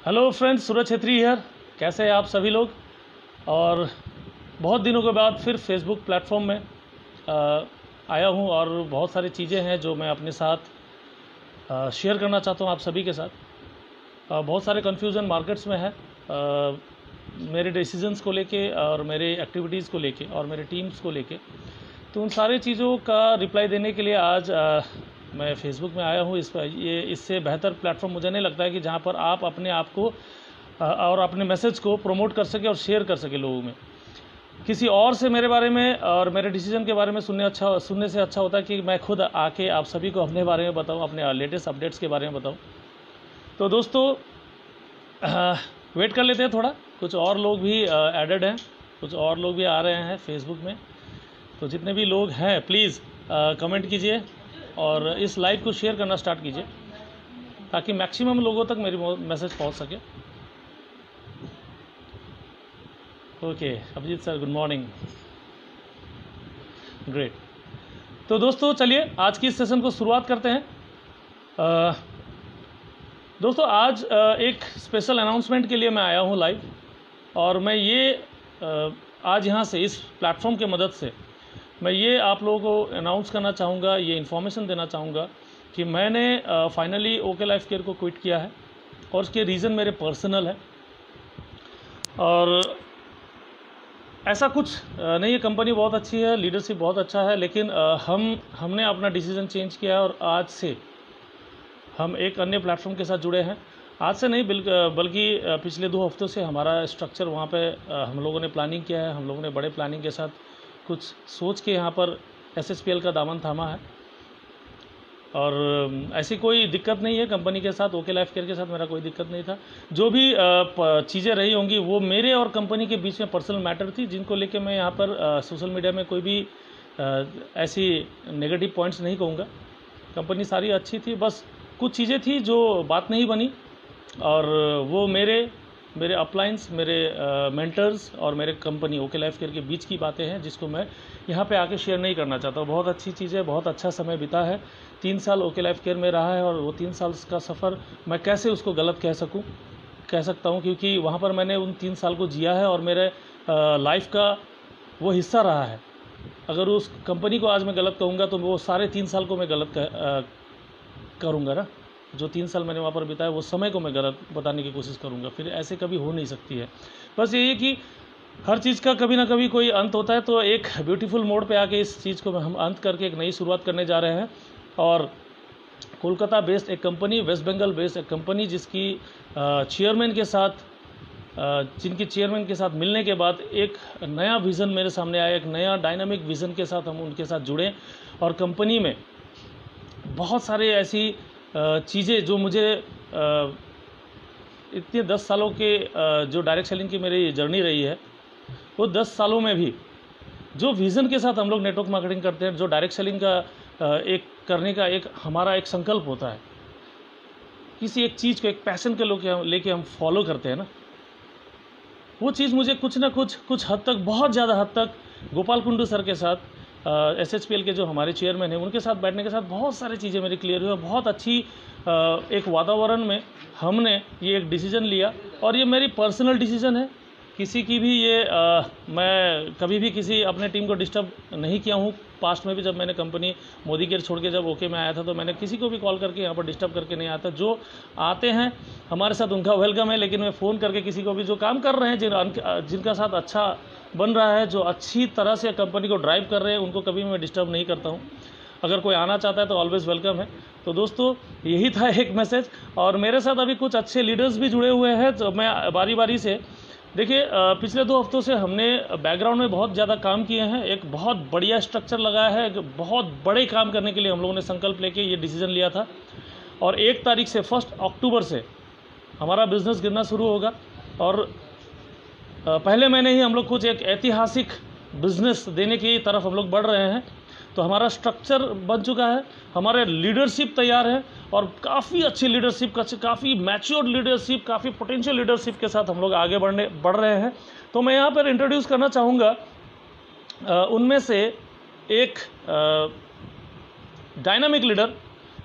Hello friends, Suraj Chhetri here. कैसे हैं आप सभी लोग। और बहुत दिनों के बाद फिर फेसबुक प्लेटफॉर्म में आया हूं और बहुत सारी चीज़ें हैं जो मैं अपने साथ शेयर करना चाहता हूं आप सभी के साथ। बहुत सारे कन्फ्यूज़न मार्केट्स में है मेरे डिसीजंस को लेके और मेरे एक्टिविटीज़ को लेके और मेरे टीम्स को लेके। तो उन सारी चीज़ों का रिप्लाई देने के लिए आज मैं फेसबुक में आया हूँ। इससे बेहतर प्लेटफॉर्म मुझे नहीं लगता है कि जहाँ पर आप अपने आप को और अपने मैसेज को प्रमोट कर सके और शेयर कर सके लोगों में। किसी और से मेरे बारे में और मेरे डिसीजन के बारे में सुनने से अच्छा होता है कि मैं खुद आके आप सभी को अपने बारे में बताऊँ, अपने लेटेस्ट अपडेट्स के बारे में बताऊँ। तो दोस्तों वेट कर लेते हैं थोड़ा, कुछ और लोग भी एडेड हैं, कुछ और लोग भी आ रहे हैं फेसबुक में। तो जितने भी लोग हैं प्लीज़ कमेंट कीजिए और इस लाइव को शेयर करना स्टार्ट कीजिए ताकि मैक्सिमम लोगों तक मेरी मैसेज पहुंच सके। Okay Abhijit sir, good morning, great. तो दोस्तों चलिए आज की इस सेशन को शुरुआत करते हैं। दोस्तों आज एक स्पेशल अनाउंसमेंट के लिए मैं आया हूं लाइव, और मैं ये आज यहाँ से इस प्लेटफॉर्म के मदद से मैं ये आप लोगों को अनाउंस करना चाहूँगा, ये इन्फॉर्मेशन देना चाहूँगा कि मैंने फाइनली ओके लाइफ केयर को क्विट किया है। और उसके रीज़न मेरे पर्सनल है और ऐसा कुछ नहीं है। कंपनी बहुत अच्छी है, लीडरशिप बहुत अच्छा है, लेकिन हमने अपना डिसीज़न चेंज किया है और आज से हम एक अन्य प्लेटफॉर्म के साथ जुड़े हैं। आज से नहीं बल्कि पिछले 2 हफ्तों से हमारा स्ट्रक्चर वहाँ पे हम लोगों ने प्लानिंग किया है। हम लोगों ने बड़े प्लानिंग के साथ कुछ सोच के यहाँ पर SSPL का दामन थामा है और ऐसी कोई दिक्कत नहीं है कंपनी के साथ। ओके लाइफ केयर के साथ मेरा कोई दिक्कत नहीं था। जो भी चीज़ें रही होंगी वो मेरे और कंपनी के बीच में पर्सनल मैटर थी, जिनको लेके मैं यहाँ पर सोशल मीडिया में कोई भी ऐसी नेगेटिव पॉइंट्स नहीं कहूँगा। कंपनी सारी अच्छी थी, बस कुछ चीज़ें थी जो बात नहीं बनी और वो मेरे अपलाइंस, मेरे मेंटर्स और मेरे कंपनी ओके लाइफ केयर के बीच की बातें हैं जिसको मैं यहाँ पे आके शेयर नहीं करना चाहता। बहुत अच्छी चीज़ है, बहुत अच्छा समय बिता है। 3 साल ओके लाइफ केयर में रहा है और वो 3 साल का सफ़र मैं कैसे उसको गलत कह सकता हूँ, क्योंकि वहाँ पर मैंने उन 3 साल को जिया है और मेरे लाइफ का वो हिस्सा रहा है। अगर उस कंपनी को आज मैं गलत कहूँगा तो वो सारे 3 साल को मैं गलत करूँगा ना। जो 3 साल मैंने वहाँ पर बिताया वो समय को मैं गलत बताने की कोशिश करूँगा, फिर ऐसे कभी हो नहीं सकती है। बस यही है कि हर चीज़ का कभी ना कभी कोई अंत होता है। तो एक ब्यूटीफुल मोड पे आके इस चीज़ को हम अंत करके एक नई शुरुआत करने जा रहे हैं। और कोलकाता बेस्ड एक कंपनी, वेस्ट बंगाल बेस्ड एक कंपनी जिसकी चेयरमैन के साथ जिनकी चेयरमैन के साथ मिलने के बाद एक नया विज़न मेरे सामने आया, एक नया डायनामिक विज़न के साथ हम उनके साथ जुड़े। और कंपनी में बहुत सारे ऐसी चीज़ें जो मुझे इतने 10 सालों के जो डायरेक्ट सेलिंग की मेरी जर्नी रही है, वो 10 सालों में भी जो विज़न के साथ हम लोग नेटवर्क मार्केटिंग करते हैं, जो डायरेक्ट सेलिंग का एक करने का एक हमारा एक संकल्प होता है, किसी एक चीज़ को एक पैशन के लेके हम फॉलो करते हैं ना, वो चीज़ मुझे कुछ हद तक, बहुत ज़्यादा हद तक गोपाल कुंडू सर के साथ SSPL के जो हमारे चेयरमैन हैं उनके साथ बैठने के साथ बहुत सारी चीज़ें मेरी क्लियर हुई और बहुत अच्छी एक वातावरण में हमने ये एक डिसीज़न लिया। और ये मेरी पर्सनल डिसीज़न है, किसी की भी ये मैं कभी भी किसी अपने टीम को डिस्टर्ब नहीं किया हूँ। पास्ट में भी जब मैंने कंपनी मोदी केयर छोड़ के जब ओके में आया था तो मैंने किसी को भी कॉल करके यहाँ पर डिस्टर्ब करके नहीं आता। जो आते हैं हमारे साथ उनका वेलकम है, लेकिन मैं फ़ोन करके किसी को भी जो काम कर रहे हैं, जिनका साथ अच्छा बन रहा है, जो अच्छी तरह से कंपनी को ड्राइव कर रहे हैं, उनको कभी मैं डिस्टर्ब नहीं करता हूँ। अगर कोई आना चाहता है तो ऑलवेज़ वेलकम है। तो दोस्तों यही था एक मैसेज। और मेरे साथ अभी कुछ अच्छे लीडर्स भी जुड़े हुए हैं, तो मैं बारी बारी से देखिए पिछले 2 हफ्तों से हमने बैकग्राउंड में बहुत ज़्यादा काम किए हैं। एक बहुत बढ़िया स्ट्रक्चर लगाया है, बहुत बड़े काम करने के लिए हम लोगों ने संकल्प लेके ये डिसीज़न लिया था। और 1 तारीख से 1 अक्टूबर से हमारा बिज़नेस गिरना शुरू होगा। और पहले महीने ही हम लोग कुछ एक ऐतिहासिक बिज़नेस देने की तरफ हम लोग बढ़ रहे हैं। तो हमारा स्ट्रक्चर बन चुका है, हमारे लीडरशिप तैयार है और काफ़ी अच्छी लीडरशिप, काफ़ी मैच्योर्ड लीडरशिप, काफ़ी पोटेंशियल लीडरशिप के साथ हम लोग आगे बढ़ रहे हैं। तो मैं यहाँ पर इंट्रोड्यूस करना चाहूँगा उनमें से एक डायनामिक लीडर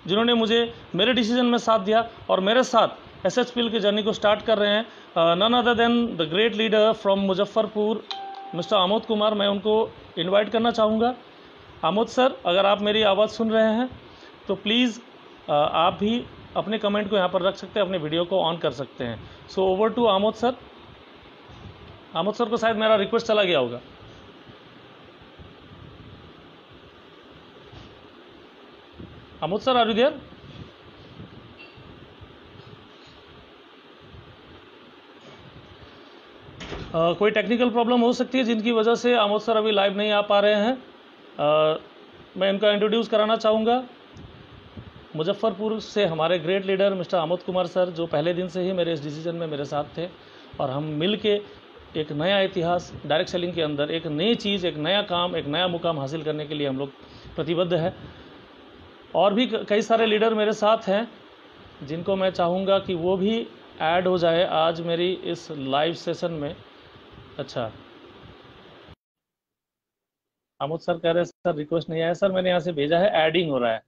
जिन्होंने मुझे मेरे डिसीजन में साथ दिया और मेरे साथ एसएचपीएल की जर्नी को स्टार्ट कर रहे हैं। None other than the great leader from Muzaffarpur mister Amod Kumar. मैं उनको इनवाइट करना चाहूँगा। आमोद सर, अगर आप मेरी आवाज़ सुन रहे हैं तो प्लीज़ आप भी अपने कमेंट को यहाँ पर रख सकते हैं, अपने वीडियो को ऑन कर सकते हैं। So over to Amod sir. Amod sir को शायद मेरा रिक्वेस्ट चला गया होगा। Amod sir, are you there? कोई टेक्निकल प्रॉब्लम हो सकती है जिनकी वजह से आमोद सर अभी लाइव नहीं आ पा रहे हैं। मैं इनका इंट्रोड्यूस कराना चाहूँगा। मुजफ्फरपुर से हमारे great leader mister Amod Kumar sir, जो पहले दिन से ही मेरे इस डिसीजन में मेरे साथ थे, और हम मिल के एक नया इतिहास डायरेक्ट सेलिंग के अंदर, एक नई चीज़, एक नया काम, एक नया मुकाम हासिल करने के लिए हम लोग प्रतिबद्ध है। और भी कई सारे लीडर मेरे साथ हैं जिनको मैं चाहूँगा कि वो भी ऐड हो जाए आज मेरी इस लाइव सेशन में। अच्छा, आमोद सर कह रहे हैं सर रिक्वेस्ट नहीं आया। सर मैंने यहाँ से भेजा है, एडिंग हो रहा है।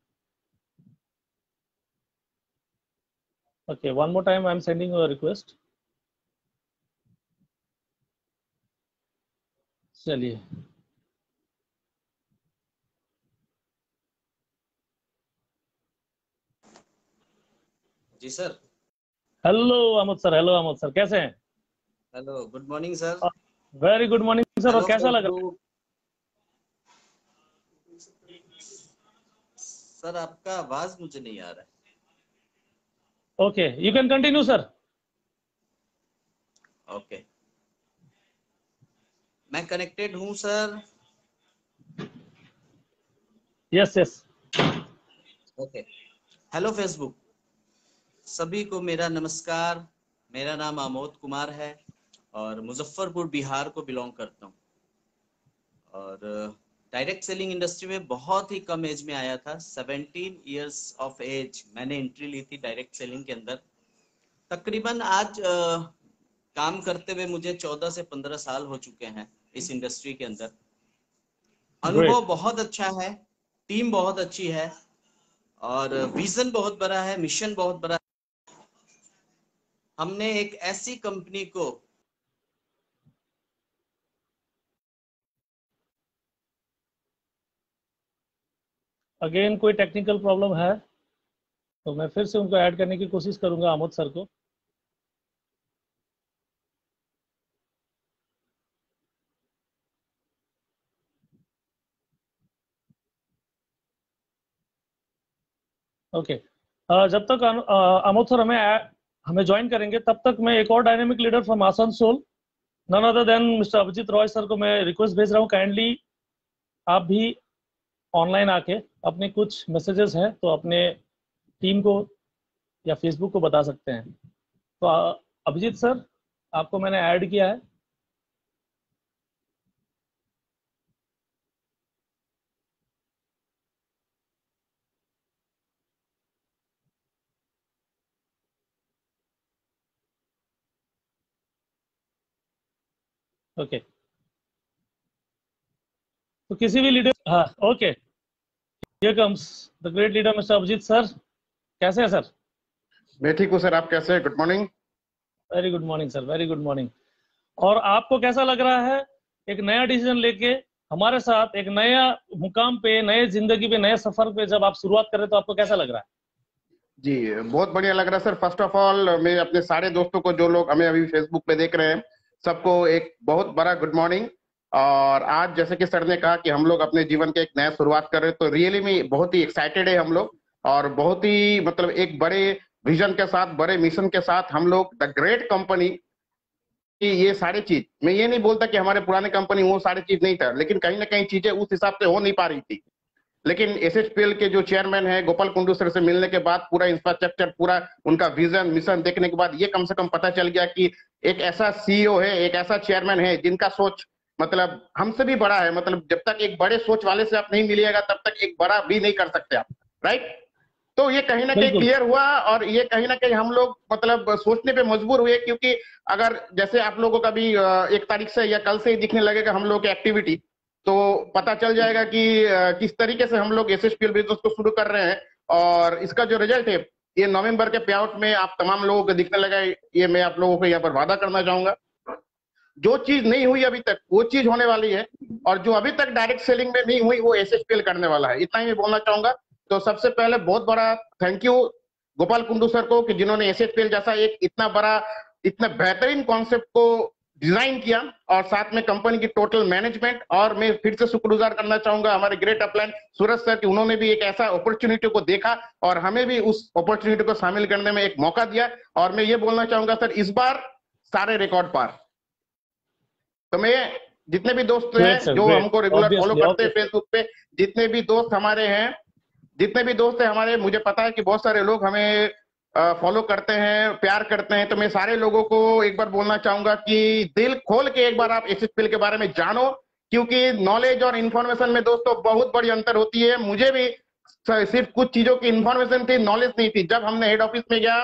Okay, one more time I am sending you a request. चलिए, जी sir. Hello Amod sir. Hello Amod sir, कैसे हैं? Hello, good morning sir. Very good morning sir. और कैसा लग रहा है? सर आपका आवाज मुझे नहीं आ रहा है। Okay, you can continue sir. Okay, मैं कनेक्टेड हूं sir. Yes yes. Okay, hello Facebook, सभी को मेरा नमस्कार। मेरा नाम आमोद कुमार है और मुजफ्फरपुर बिहार को बिलोंग करता हूं, और डायरेक्ट सेलिंग इंडस्ट्री में बहुत ही कम एज में आया था। 17 इयर्स ऑफ एज मैंने एंट्री ली थी डायरेक्ट सेलिंग के अंदर। तकरीबन आज काम करते हुए मुझे 14 से 15 साल हो चुके हैं इस इंडस्ट्री के अंदर। अनुभव बहुत अच्छा है, टीम बहुत अच्छी है, और विजन बहुत बड़ा है, मिशन बहुत बड़ा है। हमने एक ऐसी कंपनी को अगेन कोई टेक्निकल प्रॉब्लम है तो मैं फिर से उनको ऐड करने की कोशिश करूंगा आमोद सर को। ओके, जब तक आमोद सर हमें ज्वाइन करेंगे तब तक मैं एक और dynamic leader from Asansol, none other than mister Abhijit Roy sir को मैं रिक्वेस्ट भेज रहा हूँ। काइंडली आप भी ऑनलाइन आके अपने कुछ मैसेजेस हैं तो अपने टीम को या फेसबुक को बता सकते हैं। तो अभिजीत सर, आपको मैंने ऐड किया है। ओके, तो किसी भी लीडर, हाँ okay, here comes the great leader mister Abhijit sir. कैसे हैं सर? मैं ठीक हूँ सर, आप कैसे हैं? Good morning. Very good morning sir, very good morning. और आपको कैसा लग रहा है एक नया डिसीजन लेके हमारे साथ एक नया मुकाम पे, नए जिंदगी पे, नए सफर पे जब आप शुरुआत कर रहे हैं तो आपको कैसा लग रहा है? जी बहुत बढ़िया लग रहा है सर। फर्स्ट ऑफ ऑल मैं अपने सारे दोस्तों को, जो लोग हमें अभी फेसबुक पे देख रहे हैं, सबको एक बहुत बड़ा गुड मॉर्निंग। और आज जैसे कि सर ने कहा कि हम लोग अपने जीवन के एक नया शुरुआत कर रहे हैं, तो रियली में बहुत ही एक्साइटेड है हम लोग, और बहुत ही मतलब एक बड़े विजन के साथ, बड़े मिशन के साथ हम लोग द ग्रेट कंपनी कि ये सारी चीज, मैं ये नहीं बोलता कि हमारे पुराने कंपनी वो सारी चीज नहीं था, लेकिन कहीं ना कहीं चीजें उस हिसाब से हो नहीं पा रही थी। लेकिन एसएचपीएल के जो चेयरमैन है गोपाल कुंडू सर से मिलने के बाद, पूरा इंफ्रास्ट्रक्चर, पूरा उनका विजन मिशन देखने के बाद ये कम से कम पता चल गया कि एक ऐसा सीईओ है, एक ऐसा चेयरमैन है जिनका सोच मतलब हमसे भी बड़ा है। मतलब जब तक एक बड़े सोच वाले से आप नहीं मिलिएगा तब तक एक बड़ा भी नहीं कर सकते आप, राइट? तो ये कहीं ना कहीं क्लियर हुआ, और ये कहीं ना कहीं हम लोग मतलब सोचने पे मजबूर हुए, क्योंकि अगर जैसे आप लोगों का भी 1 तारीख से या कल से ही दिखने लगेगा हम लोग की एक्टिविटी, तो पता चल जाएगा कि किस तरीके से हम लोग एसएचपीएल बिजनेस को शुरू कर रहे हैं। और इसका जो रिजल्ट है, ये नवंबर के पे आउट में आप तमाम लोगों को दिखने लगा, ये मैं आप लोगों को यहाँ पर वादा करना चाहूंगा। जो चीज नहीं हुई अभी तक वो चीज होने वाली है, और जो अभी तक डायरेक्ट सेलिंग में नहीं हुई वो एसएचपीएल करने वाला है। इतना ही मैं बोलना चाहूंगा। तो सबसे पहले बहुत बड़ा thank you Gopal Kundu sir को कि जिन्होंने एसएचपीएल जैसा एक इतना बड़ा, इतना बेहतरीन कॉन्सेप्ट को डिजाइन किया, और साथ में कंपनी की टोटल मैनेजमेंट। और मैं फिर से शुक्रगुजार करना चाहूंगा हमारे ग्रेट अपलाइन सूरज सर कि उन्होंने भी एक ऐसा अपॉर्चुनिटी को देखा और हमें भी उस अपॉर्चुनिटी को शामिल करने में एक मौका दिया। और मैं ये बोलना चाहूंगा सर, इस बार सारे रिकॉर्ड पार। तो मैं जितने भी दोस्त हैं जो हमको रेगुलर फॉलो करते हैं फेसबुक पे, जितने भी दोस्त हमारे हैं, जितने भी दोस्त हैं हमारे, मुझे पता है कि बहुत सारे लोग हमें फॉलो करते हैं, प्यार करते हैं। तो मैं सारे लोगों को एक बार बोलना चाहूंगा कि दिल खोल के एक बार आप एसएचपीएल के बारे में जानो, क्योंकि नॉलेज और इन्फॉर्मेशन में दोस्तों बहुत बड़ी अंतर होती है। मुझे भी सिर्फ कुछ चीजों की इन्फॉर्मेशन थी, नॉलेज नहीं थी। जब हमने हेड ऑफिस में गया,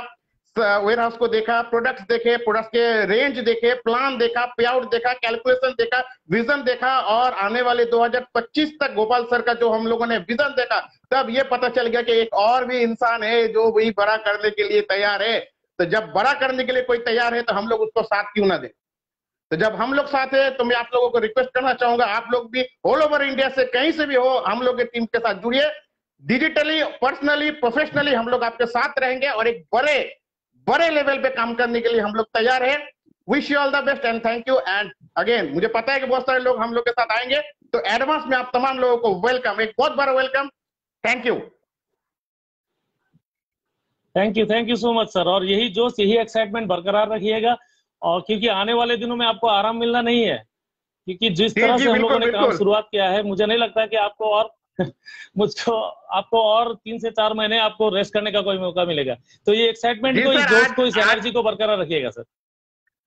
वेयर हाउस को देखा, प्रोडक्ट्स देखे, प्रोडक्ट्स के रेंज देखे, प्लान देखा, पे आउट देखा, कैलकुलेशन देखा, विजन देखा, और आने वाले 2025 तक गोपाल सर का जो हम लोगों ने विजन देखा, तब ये पता चल गया कि एक और भी इंसान है जो वही बड़ा करने के लिए तैयार है। तो जब बड़ा करने के लिए कोई तैयार है तो हम लोग उसको साथ क्यों ना दें। तो जब हम लोग साथ है तो मैं आप लोगों को रिक्वेस्ट करना चाहूंगा, आप लोग भी ऑल ओवर इंडिया से कहीं से भी हो, हम लोग के टीम के साथ जुड़िए। डिजिटली, पर्सनली, प्रोफेशनली हम लोग आपके साथ रहेंगे और एक बड़े लेवल पे काम करने के लिए हम लोग तैयार हैं। Wish you all the best and thank you. And again मुझे पता है कि बहुत सारे लोग हम लोग के साथ आएंगे, तो एडवांस में आप तमाम लोगों को वेलकम, एक बहुत बड़ा welcome. Thank you, thank you so much sir. और यही जोश, यही एक्साइटमेंट बरकरार रखिएगा, और क्योंकि आने वाले दिनों में आपको आराम मिलना नहीं है, क्योंकि जिस तरह से हम लोगों ने काम शुरुआत किया है, मुझे नहीं लगता कि आपको और आपको और 3 से 4 महीने आपको रेस्ट करने का कोई मौका मिलेगा। तो ये एक्साइटमेंट को, इस जोश को, इस एनर्जी को बरकरार रखिएगा सर।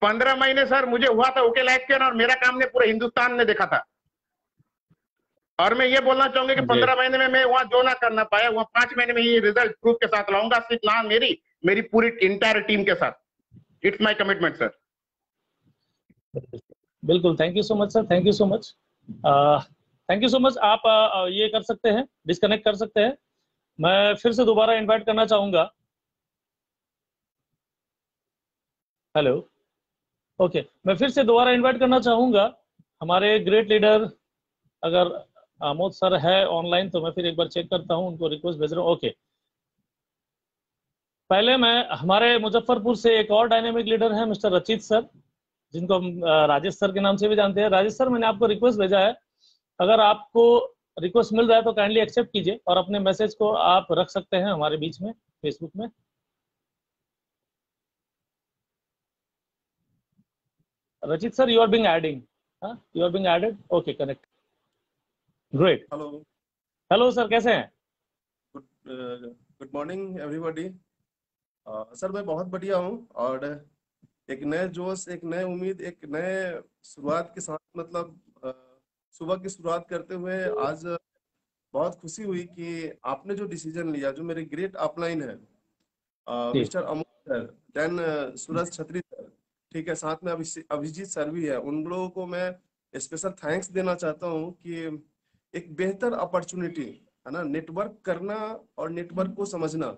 15 महीने सर मुझे हुआ था ओके लाइफ के, और मेरा काम ने पूरे हिंदुस्तान ने देखा था। और मैं ये बोलना चाहूंगा कि 15 महीने में मैं वहां जो ना करना पाया, वहां 5 महीने में ये रिजल्ट प्रूफ के साथ लाऊंगा, सिर्फ ना मेरी पूरी इंटायर टीम के साथ। It's my commitment sir. बिल्कुल, thank you so much sir, thank you so much, thank you so much. आप ये कर सकते हैं, डिस्कनेक्ट कर सकते हैं। मैं फिर से दोबारा इनवाइट करना चाहूंगा। हेलो, ओके, मैं फिर से दोबारा इनवाइट करना चाहूंगा हमारे ग्रेट लीडर, अगर आमोद सर है ऑनलाइन तो मैं फिर एक बार चेक करता हूं, उनको रिक्वेस्ट भेज रहा हूं। ओके, पहले मैं हमारे मुजफ्फरपुर से एक और डायनेमिक लीडर है मिस्टर रचित सर, जिनको हम राजेश सर के नाम से भी जानते हैं। राजेश सर, मैंने आपको रिक्वेस्ट भेजा है, अगर आपको रिक्वेस्ट मिल रहा है तो काइंडली एक्सेप्ट कीजिए, और अपने मैसेज को आप रख सकते हैं हमारे बीच में फेसबुक में। Rachit sir, you are being adding, you are being added, okay, connect, great. Hello sir, कैसे हैं? Good morning everybody. सर मैं बहुत बढ़िया हूँ, और एक नए जोश, एक नए उम्मीद, एक नए शुरुआत के साथ, मतलब सुबह की शुरुआत करते हुए आज बहुत खुशी हुई कि आपने जो डिसीजन लिया, जो मेरे ग्रेट अपलाइन है, मिस्टर अमोद सर, देन सूरज छत्री सर, ठीक है, साथ में अभिजीत सर भी है, उन लोगों को मैं स्पेशल थैंक्स देना चाहता हूँ कि एक बेहतर अपॉर्चुनिटी है ना, नेटवर्क करना और नेटवर्क को समझना,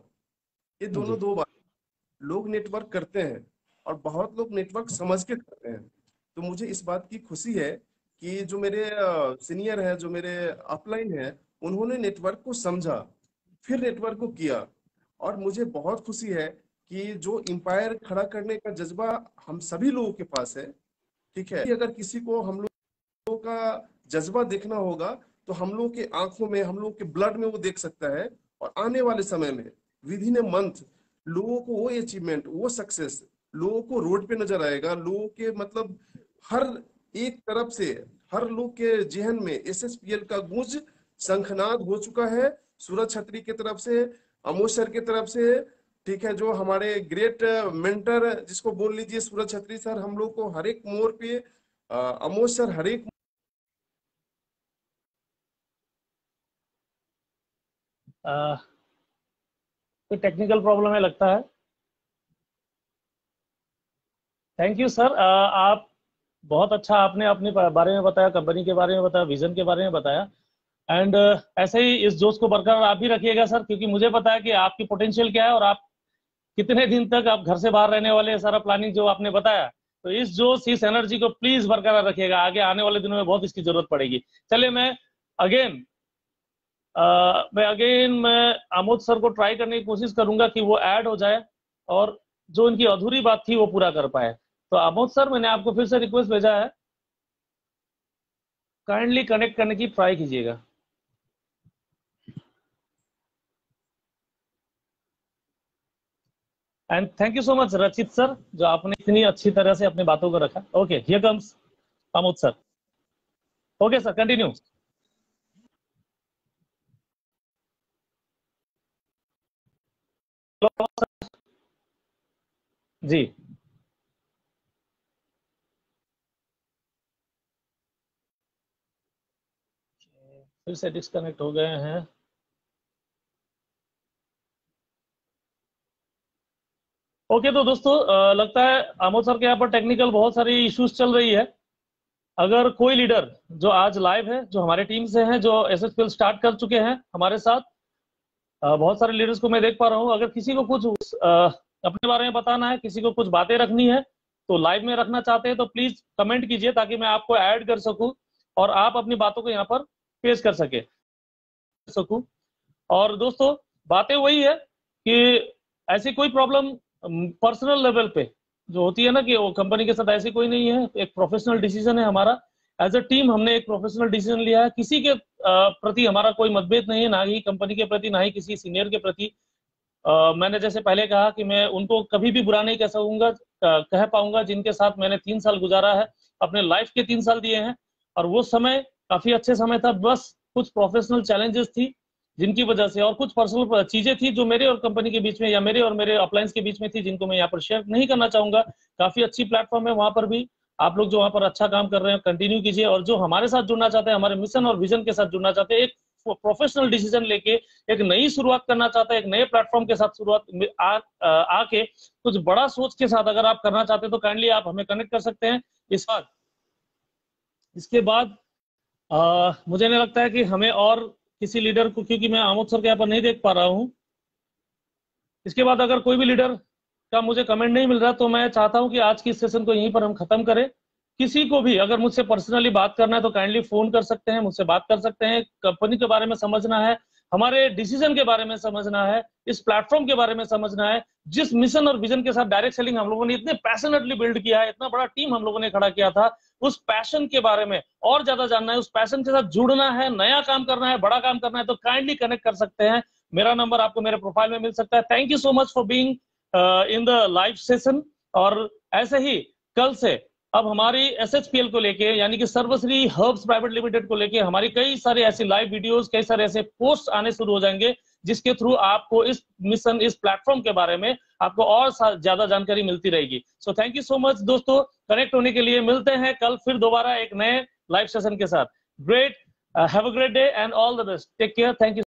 ये दोनों दो बात। लोग नेटवर्क करते हैं और बहुत लोग नेटवर्क समझ के करते हैं। तो मुझे इस बात की खुशी है कि जो मेरे सीनियर है, जो मेरे अपलाइन है, उन्होंने नेटवर्क को समझा, फिर नेटवर्क को किया। और मुझे बहुत खुशी है कि जो एम्पायर खड़ा करने का जज्बा हम सभी लोगों के पास है, ठीक है, अगर किसी को हम लोगों का जज्बा देखना होगा तो हम लोगों के आंखों में, हम लोगों के ब्लड में वो देख सकता है। और आने वाले समय में विद इन ए मंथ लोगों को वो अचीवमेंट, वो सक्सेस लोगों को रोड पे नजर आएगा। लोगों के मतलब हर एक तरफ से, हर लोग के जहन में एसएचपीएल का गूंज शंखनाद हो चुका है। सूरज छत्री की तरफ से, अमोद सर की तरफ से, ठीक है, जो हमारे ग्रेट मेंटर, जिसको बोल लीजिए सूरज छत्री सर, हम लोग को हर एक मोड़ पे, अमोद सर हर एक कोई टेक्निकल प्रॉब्लम है लगता है। थैंक यू सर, आप बहुत अच्छा आपने अपने बारे में बताया, कंपनी के बारे में बताया, विजन के बारे में बताया। एंड ऐसे ही इस जोश को बरकरार आप भी रखिएगा सर, क्योंकि मुझे पता है कि आपकी पोटेंशियल क्या है और आप कितने दिन तक आप घर से बाहर रहने वाले, सारा प्लानिंग जो आपने बताया, तो इस जोश, इस एनर्जी को प्लीज बरकरार रखिएगा, आगे आने वाले दिनों में बहुत इसकी जरूरत पड़ेगी। चलिए मैं आमोद सर को ट्राई करने की कोशिश करूंगा कि वो ऐड हो जाए और जो इनकी अधूरी बात थी वो पूरा कर पाए। तो आमोद सर, मैंने आपको फिर से रिक्वेस्ट भेजा है, काइंडली कनेक्ट करने की ट्राई कीजिएगा। And thank you so much रचित सर, जो आपने इतनी अच्छी तरह से अपनी बातों को रखा। Okay, here comes Amod sir. Okay sir, continue. जी, फिर से डिस्कनेक्ट हो गए हैं। ओके, तो दोस्तों लगता है आमोद सर के यहाँ पर टेक्निकल बहुत सारी इश्यूज चल रही है। अगर कोई लीडर जो आज लाइव है, जो हमारे टीम से हैं, जो SHPL स्टार्ट कर चुके हैं हमारे साथ, बहुत सारे लीडर्स को मैं देख पा रहा हूँ। अगर किसी को कुछ अपने बारे में बताना है, किसी को कुछ बातें रखनी है, तो लाइव में रखना चाहते हैं तो प्लीज कमेंट कीजिए, ताकि मैं आपको ऐड कर सकूं और आप अपनी बातों को यहाँ पर पेश कर सकूं। और दोस्तों, बातें वही है कि ऐसी कोई प्रॉब्लम पर्सनल लेवल पे जो होती है ना, कि वो कंपनी के साथ ऐसी कोई नहीं है। एक प्रोफेशनल डिसीजन है हमारा, एज अ टीम हमने एक प्रोफेशनल डिसीजन लिया है। किसी के प्रति हमारा कोई मतभेद नहीं है, ना ही कंपनी के प्रति, ना ही किसी सीनियर के प्रति। मैंने जैसे पहले कहा कि मैं उनको कभी भी बुरा नहीं कह पाऊंगा जिनके साथ मैंने 3 साल गुजारा है, अपने लाइफ के 3 साल दिए हैं। और वो समय काफी अच्छे समय था, बस कुछ प्रोफेशनल चैलेंजेस थी जिनकी वजह से, और कुछ पर्सनल चीजें थी जो मेरे और कंपनी के बीच में, या मेरे और मेरे अपलायंस के बीच में थी, जिनको मैं यहाँ पर शेयर नहीं करना चाहूंगा। काफी अच्छी प्लेटफॉर्म है, वहां पर भी आप लोग जो वहां पर अच्छा काम कर रहे हैं कंटिन्यू कीजिए। और जो हमारे साथ जुड़ना चाहते हैं, हमारे मिशन और विजन के साथ जुड़ना चाहते हैं, एक प्रोफेशनल डिसीजन लेके एक नई शुरुआत करना चाहते हैं, एक नए प्लेटफॉर्म के साथ शुरुआत आके कुछ बड़ा सोच के साथ अगर आप करना चाहते हैं, तो काइंडली आप हमें कनेक्ट कर सकते हैं। इसके बाद मुझे नहीं लगता है कि हमें और किसी लीडर को, क्योंकि मैं आमोद सर के यहाँ पर नहीं देख पा रहा हूँ। इसके बाद अगर कोई भी लीडर का मुझे कमेंट नहीं मिल रहा, तो मैं चाहता हूं कि आज की सेशन को यहीं पर हम खत्म करें। किसी को भी अगर मुझसे पर्सनली बात करना है तो काइंडली फोन कर सकते हैं, मुझसे बात कर सकते हैं। कंपनी के बारे में समझना है, हमारे डिसीजन के बारे में समझना है, इस प्लेटफॉर्म के बारे में समझना है, जिस मिशन और विजन के साथ डायरेक्ट सेलिंग हम लोगों ने इतने पैशनेटली बिल्ड किया है, इतना बड़ा टीम हम लोगों ने खड़ा किया था, उस पैशन के बारे में और ज्यादा जानना है, उस पैशन के साथ जुड़ना है, नया काम करना है, बड़ा काम करना है, तो काइंडली कनेक्ट कर सकते हैं। मेरा नंबर आपको मेरे प्रोफाइल में मिल सकता है। Thank you so much for being in the live session. और ऐसे ही कल से अब हमारी SHPL को लेके, यानी कि सर्वश्री हर्ब्स प्राइवेट लिमिटेड को लेके हमारी कई सारे ऐसे लाइव वीडियोस, कई सारे ऐसे पोस्ट आने शुरू हो जाएंगे, जिसके थ्रू आपको इस मिशन, इस प्लेटफॉर्म के बारे में आपको और ज्यादा जानकारी मिलती रहेगी। So thank you so much दोस्तों, कनेक्ट होने के लिए। मिलते हैं कल फिर दोबारा एक नए लाइव सेशन के साथ। Great, have a great day and all the best. Take care, thank you.